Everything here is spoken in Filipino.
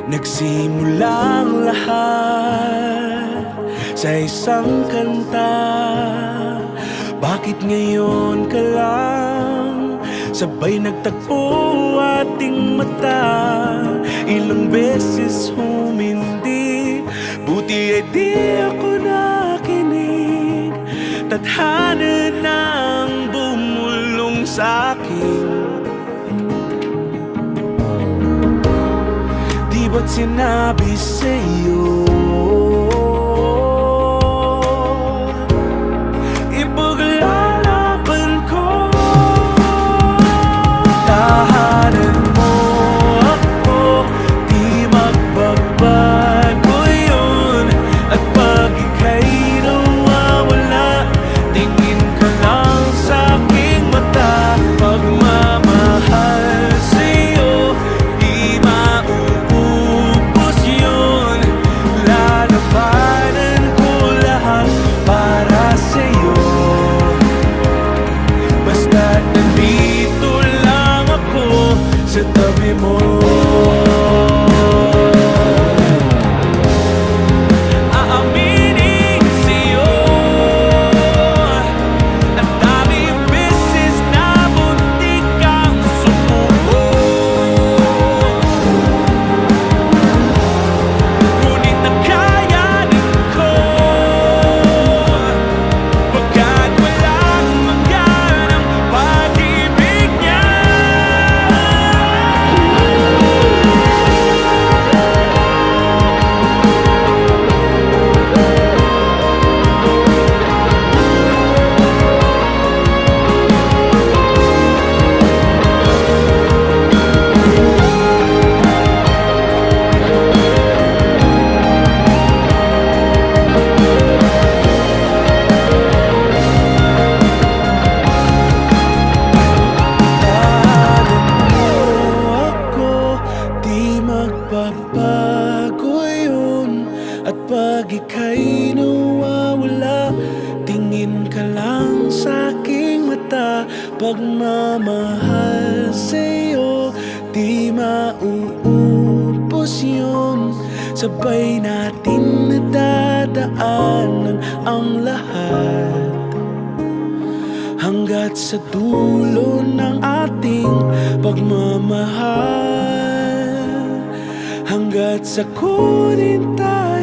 Nagsimulang lahat sa isang kanta. Bakit ngayon ka lang sabay nagtagpo ating mata? Ilang beses humindi, buti ay di ako nakinig. Tadhana nang bumulong sa'kin. Di ba't sinabi sa'yo ipaglalaban ko? Tahanan mo ako, di magbabago yun. At pag ika'y nawawala, tingin ka lang sa'king mata. Pagmamahal sa'yo, di mauubos yun. Lalabanan ko lahat para sa'yo. Basta't nandito lang ako sa tabi mo. Aaminin sa'yo, ang daming beses na muntik kang sumuko. Ngunit nakayanin ko, pagkat walang maganang pag-ibig niya. Magbabago yun. At pag ika'y nawawala, tingin ka lang sa'king mata. Pagmamahal sa'yo, di mauubos yun. Sabay natin nadadaanan ang lahat, hanggat sa dulo ng ating pagmamahal. Hanggat sa kunin tayo